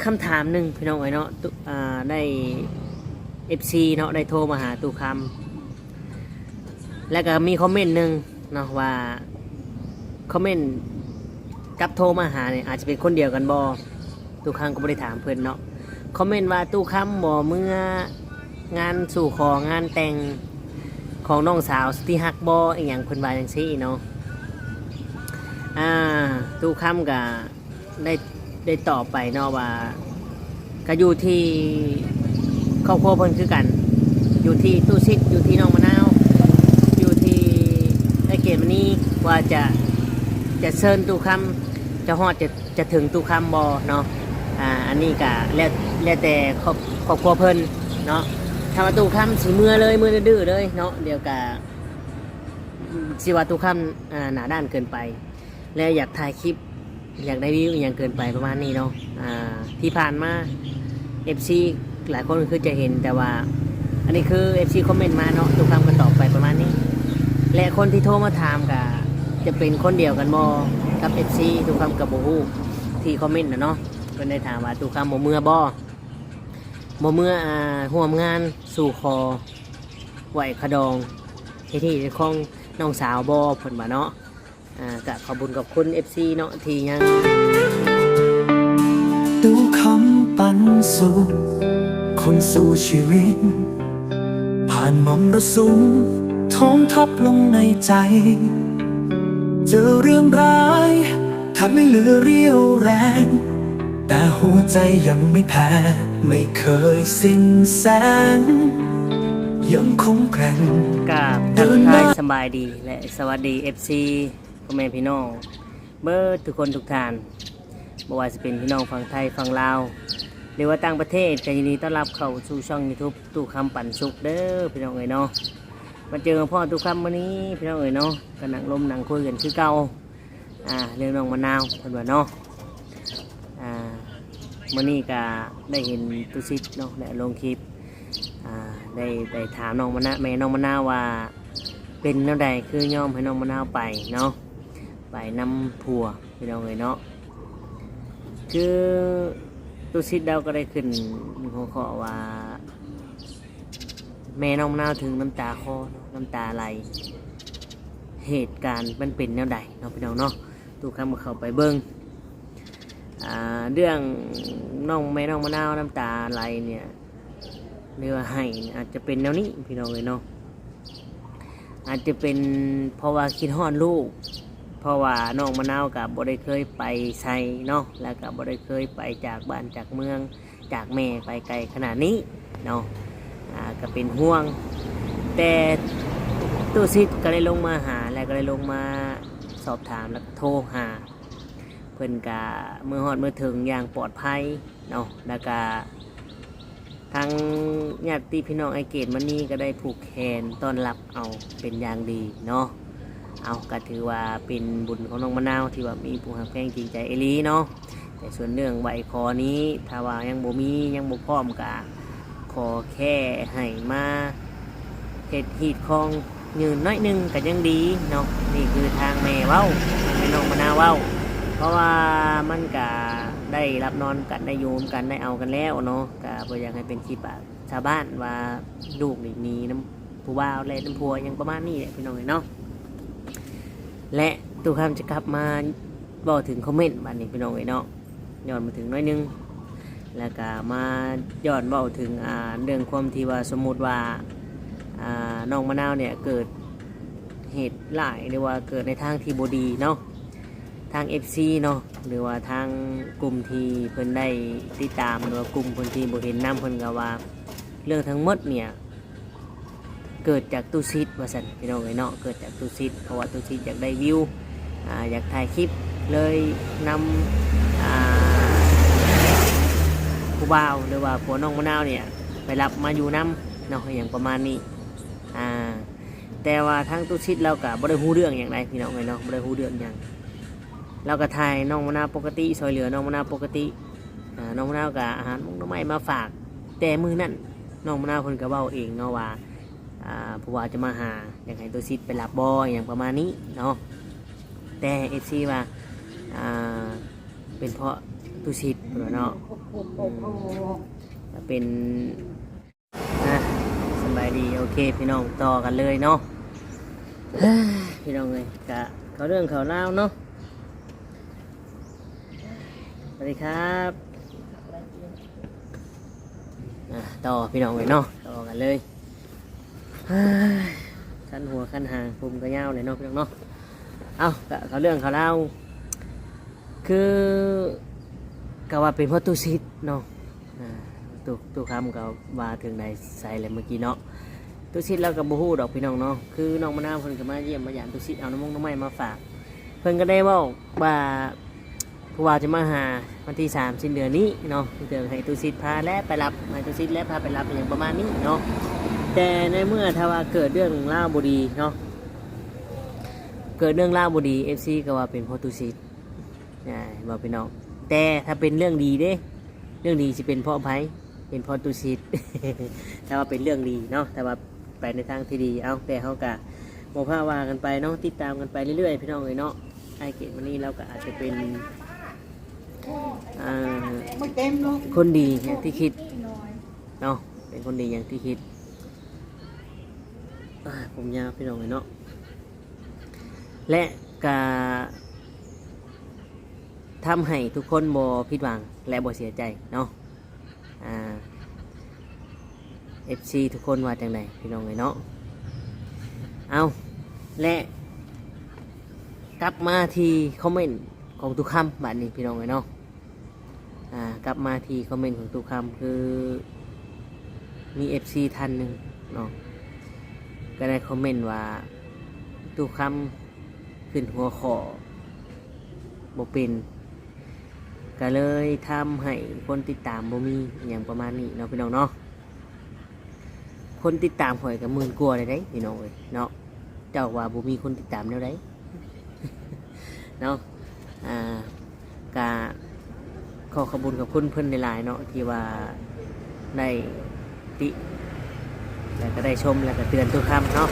คำถามหนึ่งพี่น้องเอ๋ยเนาะได้FCเนาะได้โทรมาหาตู้คำแล้วก็มีคอมเมนต์หนึ่งเนาะว่าคอมเมนต์กับโทรมาหาเนี่ยอาจจะเป็นคนเดียวกันบ่ตู้คำก็ไม่ได้ถามเพื่อนเนาะคอมเมนต์ว่าตู้คำบ่เมื่องานสู่ของานแต่งของน้องสาวที่ฮักบ่อีกอย่างเพิ่นว่าจังซี่เนาะอ่าตู้คำก็ได้ตอบไปเนาะว่าก็อยู่ที่ครอบครัวเพิ่นคือกันอยู่ที่ตู้ซิดอยู่ที่น้องมะนาวอยู่ที่ไอเกตมันนี่ว่าจะเชิญตู้คำจะฮอดจะถึงตู้คำบ่เนาะอันนี้ก็แล้วแต่ครอบครัวเพิ่นเนาะถ้าว่าตู้คำสิมือเลยมือดื้อเลยเนาะเดี๋ยวก็สิว่าตู้คำหนาด้านเกินไปแล้วอยากถ่ายคลิปอยากได้วิวอย่างเกินไปประมาณนี้เนาะที่ผ่านมา FC หลายคนคือจะเห็นแต่ว่าอันนี้คือ FC คอมเมนต์มาเนาะทุกคำก็ตอบไปประมาณนี้และคนที่โทรมาถามก็จะเป็นคนเดียวกันบ่กับ FC ทุกคำกับบ่ฮู้ที่คอมเมนต์นะเนาะเพิ่นได้ถามว่าทุกคำบ่เมื่อร่วมงานสู่คอไหวขะดองที่ของน้องสาวบ่เพิ่นว่าเนาะก็ขอบคุณกับคุณ FC เนาะที่ยังดูคำปันสุขคนสู่ชีวิตผ่านมรสุมท้องทับลงในใจเจอเรื่องร้ายทำให้เหลือเรี่ยวแรงแต่หัวใจยังไม่แพ้ไม่เคยสิ้นแสงยังคงแกร่งกับทักทายสบายดีและสวัสดี FC พ่อแม่พี่น้องเบิร์ทุกคนทุกท่านบ่ว่าจะเป็นพี่น้องฝั่งไทยฝั่งลาวหรือว่าต่างประเทศก็ยินดีต้อนรับเข้าสู่ช่อง YouTube ตู้คำปันสุขเด้อพี่น้องเอ๋ยเนาะมาเจอพ่อตู้คำวันนี้พี่น้องเอ๋ยเนาะก็นั่งลมนั่งคุยกันคือเก่าเรื่องน้องมะนาวเพิ่นว่าเนาะมื้อนี้ก็ได้เห็นตู้ซิดเนาะได้ลงคลิปได้ถามน้องมะนาวแม่น้องมะนาวว่าเป็นแนวใดคือยอมให้น้องมะนาวไปเนาะไปนำผัวพี่น้องเอ๋ยเนาะคือตู้ซิดเราก็ได้ขึ้นหัวข้อว่าแม่น้องมะนาวถึงน้ำตาคอน้ำตาไหลเหตุการณ์มันเป็นแนวใดเนาะพี่น้องเนาะตู้คำมาเข้าไปเบิ้งเรื่องแม่น้องมะนาวน้ำตาไหลเนี่ยเรือให้อาจจะเป็นแนวนี้พี่น้องเลยเนาะอาจจะเป็นเพราะว่าคิดฮอดลูกเพราะว่าน้องมะนาวกับบ่ได้เคยไปไสเนาะแล้วกับบ่ได้เคยไปจากบ้านจากเมืองจากแม่ไปไกลขนาดนี้เนาะก็เป็นห่วงแต่ตู้ซิดก็ได้ลงมาหาแล้วก็ได้ลงมาสอบถามแล้วโทรหาเพิ่นกะเมื่อฮอดเมื่อถึงอย่างปลอดภัยเนาะแล้วก็ทางญาติพี่น้องไอเกตมันนี่ก็ได้ผูกแขนต้อนรับเอาเป็นอย่างดีเนาะเอาก็ถือว่าเป็นบุญของน้องมะนาวที่ว่ามีผู้หักแพงจริงใจเอลีเนาะแต่ส่วนเรื่องไหวคอนี้ถ้าว่ายังบ่มียังบ่พร้อมกะขอแค่ให้มาเฮ็ดฮีดคองยืนน้อยนึงก็ยังดีเนาะนี่คือทางแม่เว้าให้น้องมะนาวเว้าเพราะว่ามันก็ได้รับนอนกันได้โยมกันได้เอากันแล้วเนาะก็บ่อยากให้เป็นคลิปชาวบ้านว่าลูกนี่มีน้ำผู้บ่าวและน้ำพัวยังประมาณนี้แหละพี่น้องเนาะและตู้คำจะกลับมาบอกถึงคอมเมนต์บัดนี้พี่น้องเนาะย้อนมาถึงน้อยนึงแล้วก็มาย้อนบอกถึงเรื่องความที่ว่าสมมุติว่าน้องมะนาวเนี่ยเกิดเหตุร้ายหรือว่าเกิดในทางที่บ่ดีเนาะทาง FC เนาะหรือว่าทางกลุ่มที่เพิ่นได้ติดตามหรือว่ากลุ่มเพิ่นที่บ่เห็นน้ำเพิ่นก็ว่าเรื่องทั้งหมดเนี่ยเกิดจากตู้ซิดว่าซั่นพี่น้องเนาะเกิดจากตู้ซิดเพราะว่าตู้ซิดอยากได้วิวอยากถ่ายคลิปเลยนำผู้บ่าวหรือว่าผัวน้องมะนาวเนี่ยไปรับมาอยู่น้ำเนาะอย่างประมาณนี้แต่ว่าทางตู้ซิดเราก็บ่ได้ฮู้เรื่องอย่างไรพี่น้องเนาะบ่ได้ฮู้เรื่องอย่างเราก็ถ่ายน้องมะนาวปกติซอยเหลือน้องมะนาวปกติน้องมะนาวกับอาหารน้องไม้มาฝากแต่มือนั่นน้องมะนาวคนก็เว้าเองเนาะว่าผู้ว่าจะมาหาอยากให้ตัวซิดไปรับบออย่างประมาณนี้เนาะแต่เอฟซีว่าเป็นเพราะ ตุสิทธิ์เนาะเป็นนะสบายดีโอเคพี่น้องต่อกันเลยเนาะพี่น้องเลยกะเขาเรื่องเขาเล่าเนาะสวัสดีครับต่อพี่น้องเลยเนาะต่อกันเลยขั้นหัวขั้นหางปุ่มก็ยาวเลยเนาะพี่น้องเนาะเอาเขาเรื่องเขาเล่าคือก็ว่าเป็นเพราะตุสิทธิ์เนาะตุคำก็ว่าถึงไหนใส่เลยเมื่อกี้เนาะตุสิทธิ์เรากับบูฮู้ดอกพี่น้องเนาะคือน้องมะนาวเพิ่นก็มาเยี่ยมมาหยามตุสิทธิ์เอาน้ำมงน้ำไม้มาฝากเพิ่นก็ได้บอกว่าผู้ว่าจะมาหาวันที่3สิ้นเดือนนี้เนาะเดือนให้ตุสิทธิ์พาและไปรับให้ตุสิทธิ์และพาไปรับอย่างประมาณนี้เนาะแต่ในเมื่อถ้าว่าเกิดเรื่องล่าบุรีเนาะเกิดเรื่องล่าบุรี FC ก็ว่าเป็นเพราะตุสิทธิ์บอกพี่น้องแต่ถ้าเป็นเรื่องดีเด้เรื่องดีจะเป็นเพราะไผเป็นเพราะตุสิทธิ์ แต่ว่าเป็นเรื่องดีเนาะแต่ว่าไปในทางที่ดีเอาแต่เขากะโมพาว่ากันไปเนาะติดตามกันไปเรื่อยๆพี่น้องเลยเนาะไอเกตวันนี้เราก็อาจจะเป็นคนดีอย่างที่คิดเนาะเป็นคนดีอย่างที่คิดผมยาวพี่น้องเลยเนาะและกะทำให้ทุกคนบ่ผิดหวังและบ่เสียใจเนาะFC ทุกคนว่าจังไดพี่น้องเลยเนาะเอาและกลับมาที่คอมเมนต์ของทุกคำบัดนี้พี่น้องเลยเนาะกลับมาที่คอมเมนต์ของทุกคำคือมี FC ท่านหนึ่งเนาะก็ได้คอมเมนต์ว่าทุกคำขึ้นหัวข้อบ่เป็นก็เลยทำให้คนติดตามบ่มีอย่างประมาณนี้เนาะพี่น้องเนาะคนติดตามข่อยกับ10,000 กว่าเลยได้พี่น้องเอ้ยเนาะเจ้าว่าบ่มีคนติดตามแนวใด เนาะกะขอขอบคุณกับคุณเพิ่นหลายๆเนาะที่ว่าได้ติแล้วก็ได้ชมแล้วก็เตือนทุกคำเนาะ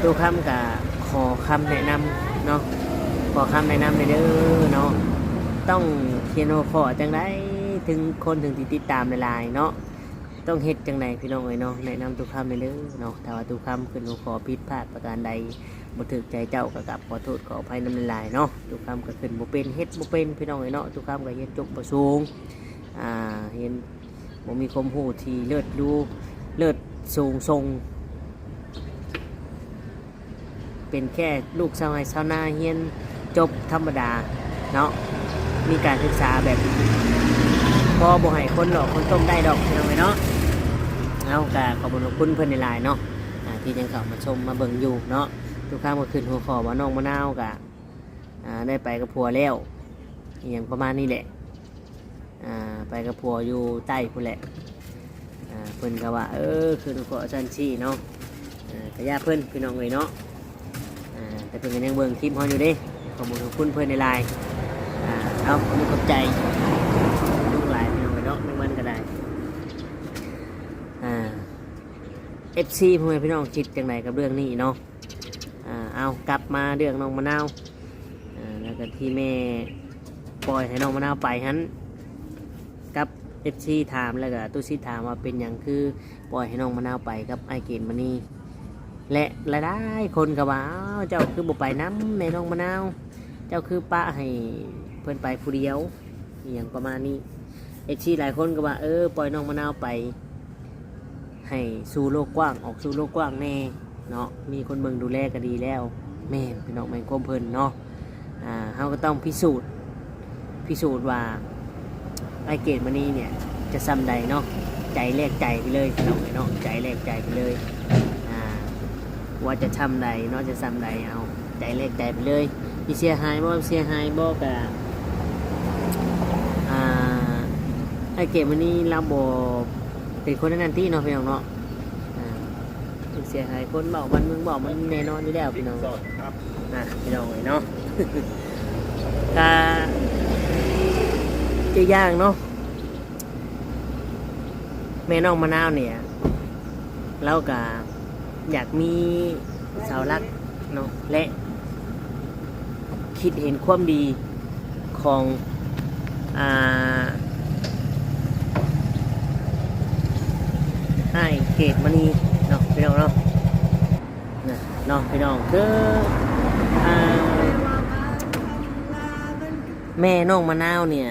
ทุกคำกะขอคำแนะนำเนาะขอคำแนะนำไปเด้อเนาะต้องเขียนหัวข้อจังไดถึงคนถึงติดตามหลายๆเนาะต้องเฮ็ดจังไดพี่น้องเอ้ยเนาะแนะนำทุกคำไปเด้อเนาะถ้าว่าทุกคำขึ้นหัวข้อผิดพลาดประการใดบ่ถูกใจเจ้าก็กลับขอโทษขออภัยนำหลายๆเนาะทุกคำก็ขึ้นบ่เป็นเฮ็ดบ่เป็นพี่น้องเอ้ยเนาะทุกคำก็เฮ็ดจบบ่สูงเห็นบ่มีความรู้ที่เลิศรู้เลิศสูงทรงเป็นแค่ลูกชาวไร่ชาวนาเรียนจบธรรมดาเนาะมีการศึกษาแบบพอบ่ให้คนหลอกคนต้มได้ดอกพี่น้องเอ้ยเนาะเอาก็ขอบคุณเพิ่นหลายๆเนาะที่ยังเข้ามาชมมาเบิ่งอยู่เนาะทุกครั้งมาขึ้นหัวข้อว่าน้องมะนาวกะได้ไปกับผัวแล้วอย่างประมาณนี้แหละไปกับผัวอยู่ใต้พุ่นแหละเพิ่นก็ว่าคือหัวข้อชั้นชี้เนาะกระยาเพิ่นพี่น้องเอ้ยเนาะแต่เพิ่นก็ยังเบิ่งคลิปเฮาอยู่เด้ขอบคุณเพิ่นหลายๆเอาขอบใจลูกหลายพี่น้องเอ้ยเนาะไม่มันก็ได้FC พ่อแม่พี่น้องคิดจังไดกับเรื่องนี้เนาะเอากลับมาเรื่องน้องมะนาวแล้วก็ที่แม่ปล่อยให้น้องมะนาวไปฮันกับ FC ถามแล้วก็ตู้ซิถามว่าเป็นอย่างคือปล่อยให้น้องมะนาวไปกับไอเกณฑ์มานี่และหลายๆคนก็ว่าเจ้าคือบ่ไปน้ำในน้องมะนาวเจ้าคือป้าให้เพิ่นไปผู้เดียวอย่างประมาณนี้ FC หลายคนก็ว่าปล่อยน้องมะนาวไปให้สู่โลกกว้างออกสู่โลกกว้างแน่เนาะมีคนเบิ่งดูแลก็ดีแล้วแม่พี่น้องแม่งความเพิ่นเนาะเฮาก็ต้องพิสูจน์ว่าไอเกตมานี่เนี่ยจะซ้ำใดเนาะใจแลกใจไปเลยพี่น้องเนาะใจแลกใจไปเลยว่าจะทำใดเนาะจะซ้ำใดเอาใจแลกใจไปเลยมีเสียหายบ่เสียหายบ่กะไอเกตมานี่เราบ่เป็นคนนั้นที่เนาะพี่น้องเนาะเสียหายคนบอกมันมึงบอกมันแน่นอนอยู่แล้วพี่น้องพี่น้องเลยเนาะกาจะย่างเนาะแม่น้องมะนาวเนี่ยเรากะอยากมีเสาหลักเนาะและคิดเห็นความดีของ อ่าให้เกตมณีเนาะพี่น้องเนาะนะเนาะพี่น้องคืออ่าแม่น้องมะนาวเนี่ย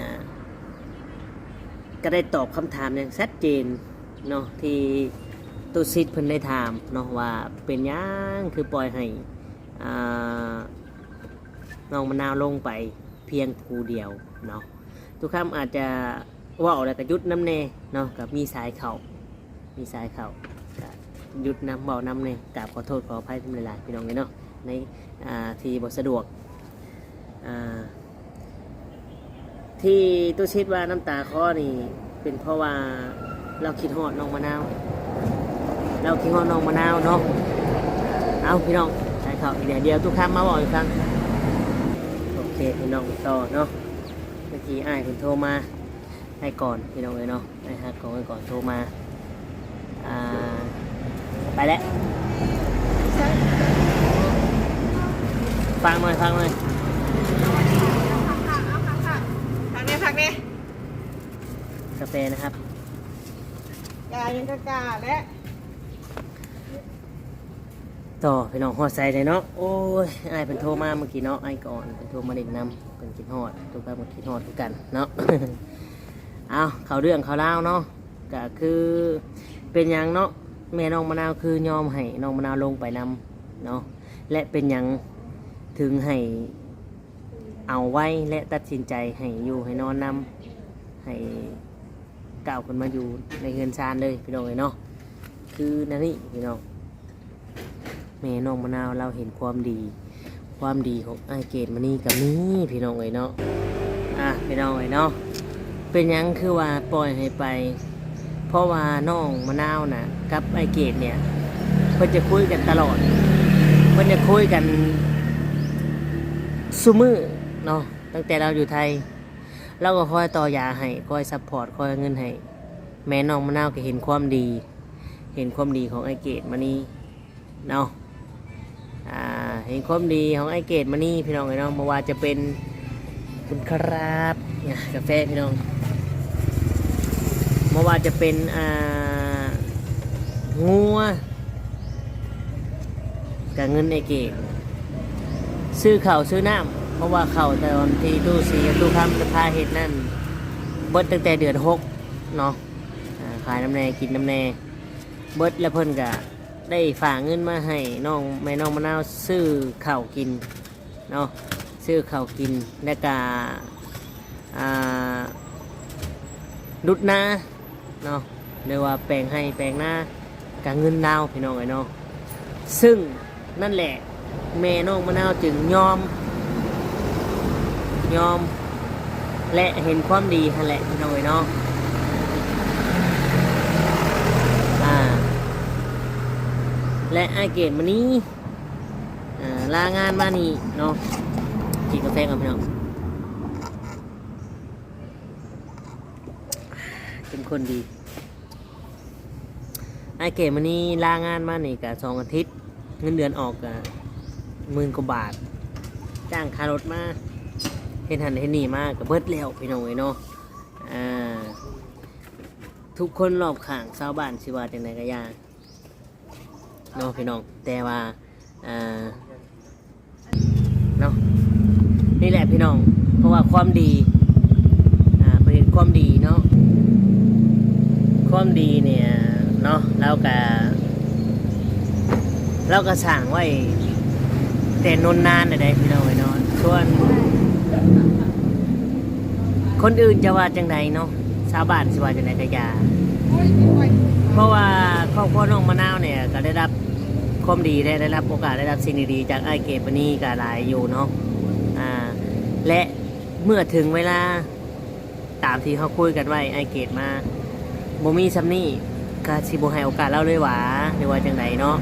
ก็ได้ตอบคำถามอย่างชัดเจนเนาะที่ตุซิดเพิ่นได้ถามเนาะว่าเป็นหยังคือปล่อยให้อ่าน้องมะนาวลงไปเพียงผู้เดียวเนาะทุกคำอาจจะเว่าอะไรก็ยุดน้ำเนเนาะกับมีสายเข่าก็ยุดน้ำเบาน้ำเนกราบขอโทษขออภัยทุกหลายๆพี่น้องเลยเนาะในที่บ่สะดวกที่ตุชิดว่าน้ำตาคอนี่เป็นเพราะว่าเราคิดฮอดน้องมะนาวเนาะเอาพี่น้องสายเข่าเดี๋ยวทุกคำมาบอกอีกครั้งโอเคพี่น้องต่อเนาะเมื่อกี้อ้ายเพิ่นโทรมาให้ก่อนพี่น้องเลยเนาะให้ฮักก่อนโทรมาไปแล้วฟังหน่อย พักเนี่ย กาแฟนะครับ กายังกาและ ต่อพี่น้องฮอดใส่เลยเนาะโอ้ยอ้ายเป็นโทรมาเมื่อกี้เนาะไอ้ก่อนเป็นโทรมาเล่นน้ำเป็นคิดฮอดทุกคนมันคิดฮอดทุกกันเนาะ เอาเขาเรื่องเขาเล่าเนาะก็คือเป็นหยังเนาะแม่น้องมะนาวคือยอมให้น้องมะนาวลงไปนำเนาะและเป็นหยังถึงให้เอาไว้และตัดสินใจให้อยู่ให้นอนนำให้ก้าวขึ้นมาอยู่ในเฮือนซานเลยพี่น้องเลยเนาะคือนั่นนี่พี่น้องแม่น้องมะนาวเราเห็นความดีของไอ้เกดมานี่กับนี่พี่น้องเลยเนาะพี่น้องเลยเนาะเป็นหยังคือว่าปล่อยให้ไปเพราะว่าน้องมะนาวนะกับไอ้เกดเนี่ยเพิ่นจะคุยกันตลอดเพิ่นจะคุยกันซุมื้อเนาะตั้งแต่เราอยู่ไทยเราก็คอยต่อยาให้คอยซัพพอร์ตคอยเงินให้แม่น้องมะนาวก็เห็นความดีของไอ้เกดมานี่เนาะเห็นความดีของไอ้เกดมานี่พี่น้องเนาะเมื่อวานจะเป็นคุณครับกาแฟพี่น้องเมื่อวานจะเป็นงัวกับเงินไอ้เกดซื้อข้าวซื้อน้ำเพราะว่าข้าวตอนที่ตู้สีตู้คำจะพาเห็ดนั่นเบิดตั้งแต่เดือน6เนาะขายน้ำแน่กินน้ำแน่เบิดแล้วเพิ่นกะได้ฝากเงินมาให้น้องแม่น้องมะนาวซื้อข้าวกินเนาะซื้อข้าวกินและกะดุดนาเนาะเรียกว่าแปลงให้แปลงหน้ากะเงินดาวพี่น้องเนาะซึ่งนั่นแหละแม่น้องมะนาวจึงยอมและเห็นความดีนั่นแหละพี่น้องเนาะและไอเกตมานี้ลางานมานี่เนาะกินกาแฟกันพี่น้องเป็นคนดีไอเกตมานี้ลางานมานี่กับ2 อาทิตย์เงินเดือนออกกับ10,000 กว่าบาทจ้างค่ารถมาเห็นหันเห็นนี่มากกับเบิดแล้วพี่น้องเนาะทุกคนรอบข้างชาวบ้านสิว่าจังไดก็ยากเนาะพี่น้องแต่ว่าเนาะนี่แหละพี่น้องเพราะว่าความดีเป็นความดีเนาะความดีเนี่ยเนาะเราก็สั่งไว้แต่นนนานได้พี่น้องเนาะส่วนคนอื่นจะว่าจังไดเนาะชาวบ้านสิว่าจังไดก็อย่าเพราะว่าครอบครัวน้องมะนาวเนี่ยก็ได้รับความดีได้รับโอกาสได้รับสิ่งดีๆจากไอ้เกดปานี่ก็หลายอยู่เนาะและเมื่อถึงเวลาตามที่เขาคุยกันไว้ไอ้เกดมาบ่มีซัมนี่ก็สิบ่ให้โอกาสเราเลยหวาหรือว่าจังไดเนาะ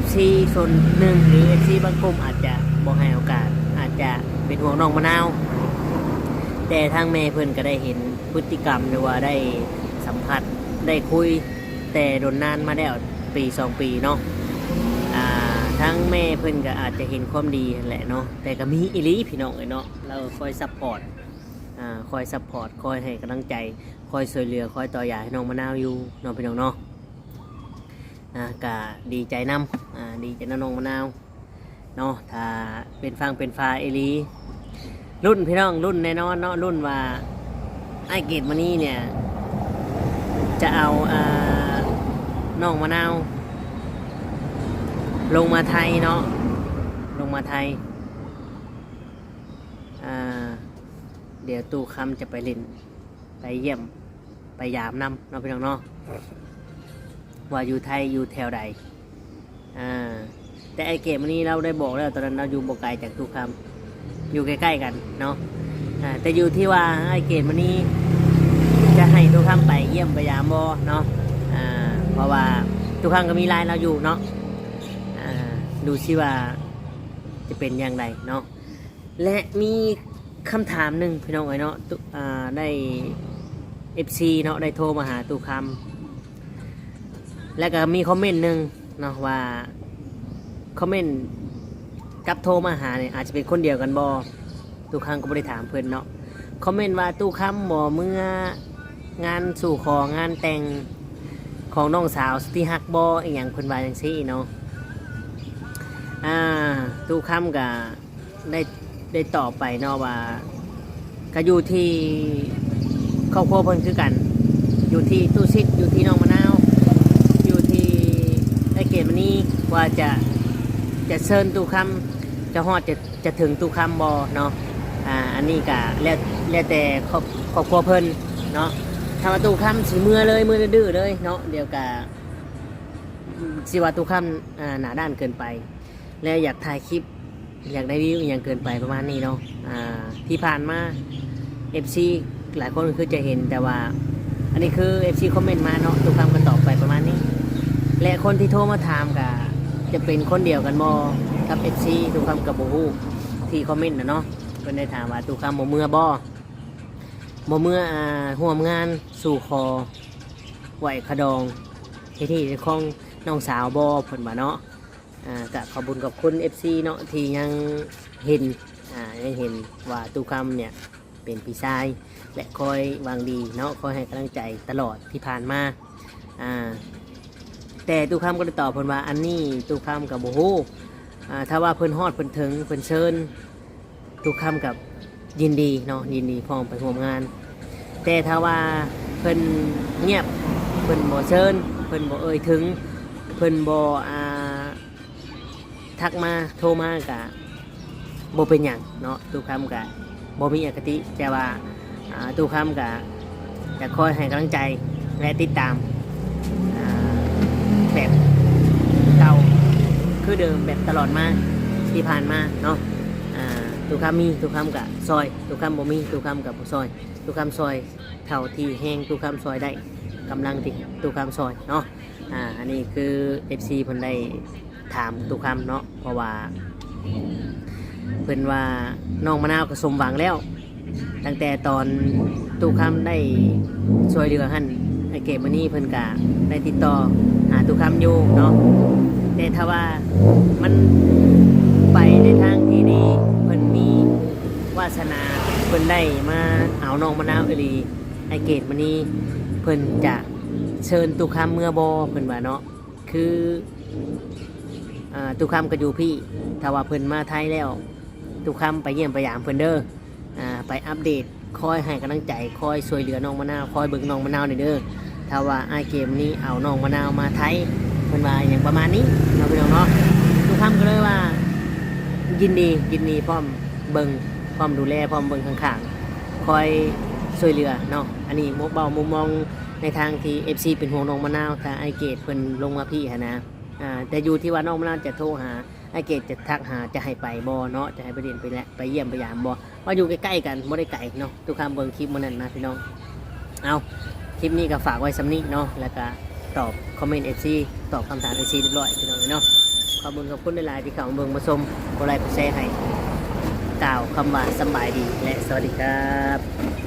FC ส่วนหนึ่งหรือ FC บางกลุ่มอาจจะบ่ให้โอกาสอาจจะเป็นห่วงน้องมะนาวแต่ทางแม่เพิ่นก็ได้เห็นพฤติกรรมหรือว่าได้สัมผัสได้คุยแต่โดนนานมาแล้วปี2 ปีเนาะทั้งแม่เพิ่นก็อาจจะเห็นความดีแหละเนาะแต่ก็มีอีหลีพี่น้องเนาะเราคอยซัพพอร์ต คอยซัพพอร์ตคอยให้กำลังใจคอยช่วยเหลือคอยต่อยาให้น้องมะนาวอยู่น้องพี่น้องเนาะก็ดีใจนำดีใจน้องมะนาวเนาะถ้าเป็นฟังเป็นฟ้าเอลีรุ่นพี่น้องรุ่นแน่นอนเนาะรุ่นว่าไอเกตมานี่เนี่ยจะเอาน้องมะนาวลงมาไทยเนาะลงมาไทยเดี๋ยวตู้คำจะไปเล่นไปเยี่ยมไปยามนำเนาะพี่น้องเนาะว่าอยู่ไทยอยู่แถวใดแต่ไอเกมนี้เราได้บอกแล้วตอนนั้นเราอยู่บ่ไกลจากตู้คำอยู่ใกล้ๆกันเนาะแต่อยู่ที่ว่าไอเกมนี้จะให้ตู้คำไปเยี่ยมไปยามบ่เนาะเพราะว่าตู้คำก็มีไลน์เราอยู่เนาะดูซิว่าจะเป็นอย่างไรเนาะและมีคำถามหนึ่งพี่น้องเนาะได้ FC เนาะได้โทรมาหาตู้คำแล้วก็มีคอมเมนต์หนึ่งเนาะว่าคอมเมนต์กับโทรมาหาเนี่ยอาจจะเป็นคนเดียวกันบอตู้คำก็ไม่ได้ถามเพื่อนเนาะคอมเมนต์ว่าตู้คำบ่เมื่องานสู่ของานแต่งของน้องสาวที่ฮักบออีกอย่างเพิ่นว่าจังซี่เนาะตู้คำก็ได้ตอบไปเนาะว่าก็อยู่ที่ครอบครัวเพิ่นคือกันอยู่ที่ตู้ซิดอยู่ที่น้องมะนาวอยู่ที่ไอเกตมันนี่ว่าจะเชิญตู้คำจะฮอดจะถึงตู้คำบอเนาะอันนี้ก็แล้วแต่ครอบครัวเพิ่นเนาะถ้าว่าตู้คำสิมือเลยมือดื้อเลยเนาะเดี๋ยวก็สิว่าตู้คำหนาด้านเกินไปแล้วอยากถ่ายคลิปอยากได้วิวอย่างเกินไปประมาณนี้เนาะที่ผ่านมา FC หลายคนคือจะเห็นแต่ว่าอันนี้คือ FC คอมเมนต์มาเนาะตู้คำก็ตอบไปประมาณนี้และคนที่โทรมาถามก็จะเป็นคนเดียวกันบ่กับ FC ตู้คำกับโบฮูที่คอมเมนต์นะเนาะเพิ่นได้ถามว่าตู้คำบ่เมื่อเมื่อห่วมงานสู่คอไหวขดองที่ของน้องสาวบ่เพิ่นว่าเนาะก็ขอบคุณกับคุณ FC เนาะที่ยังเห็นว่าตู้คำเนี่ยเป็นพี่ชายและคอยวางดีเนาะคอยให้กำลังใจตลอดที่ผ่านมาแต่ตู้คำก็ได้ตอบเพิ่นว่าอันนี้ตู้คำกับโบฮูถ้าว่าเพิ่นฮอดเพิ่นถึงเพิ่นเชิญตู้คำกับยินดีเนาะยินดีพร้อมไปร่วมงานแต่ถ้าว่าเพิ่นเงียบเพิ่นบ่เชิญเพิ่นบ่เอ่ยถึงเพิ่นบ่ทักมาโทรมากะบ่เป็นหยังเนาะตู้คำกะบ่มีอคติแต่ว่าตู้คำกะจะคอยให้กำลังใจและติดตามแบบเก่าคือเดิมแบบตลอดมาที่ผ่านมาเนาะตู้คำมีตู้คำกะซอยตู้คำบ่มีตู้คำกับบ่ซอยตู้คำซอยเท่าที่แห้งตู้คำซอยได้กำลังที่ตู้คำซอยเนาะอันนี้คือ FC เพิ่นได้ถามตู้คำเนาะเพราะว่าเพิ่นว่าน้องมะนาวก็สมหวังแล้วตั้งแต่ตอนตู้คำได้ช่วยเหลือหั่นไอเก็บมื้อนี้เพิ่นก็ได้ติดต่อหาตู้คำอยู่เนาะแต่ถ้าว่ามันไปในทางที่ดีเพิ่นมีวาสนาเพิ่นได้มาเอาน้องมะนาวอีไอเกตมื้อนี้เพิ่นจะเชิญตู้คำเมื่อบ่เพิ่นว่าเนาะคือตู้คำก็อยู่พี่ถ้าว่าเพิ่นมาไทยแล้วตู้คำไปเยี่ยมไปยามเพิ่นเด้อไปอัปเดตคอยให้กำลังใจคอยช่วยเหลือน้องมะนาวคอยเบิ่งน้องมะนาวเด้อถ้าว่าไอเกมนี้เอาน้องมะนาวมาไทยเพิ่นว่าอย่างประมาณนี้เราไปน้องเนาะตู้คำก็เลยว่ายินดีพร้อมเบิ่งพร้อมดูแลพร้อมเบิ่งข้างๆคอยช่วยเหลือเนาะอันนี้มุมมองในทางที่ FC เป็นห่วงน้องมะนาวถ้าไอเกตเพิ่นลงมาพี่นะแต่อยู่ที่ว่าน้องมะนาวจะโทรหาไอเกตจะทักหาจะให้ไปบ่เนาะจะให้ไปเรียนไปและไปเยี่ยมไปยามบ่ว่าอยู่ใกล้ๆกันบ่ได้ไกลเนาะทุกคำเบิ่งคลิปมื้อนั้นนะพี่น้องเอาคลิปนี้ก็ฝากไว้สำนี้เนาะแล้วก็ตอบคอมเมนต์ FC ตอบคำถาม FC เรียบร้อยพี่น้องเนาะขอบคุณหลายๆที่เข้ามาเบิ่งมาชมกดไลค์กดแชร์ให้กล่าวคำว่าสบายดีและสวัสดีครับ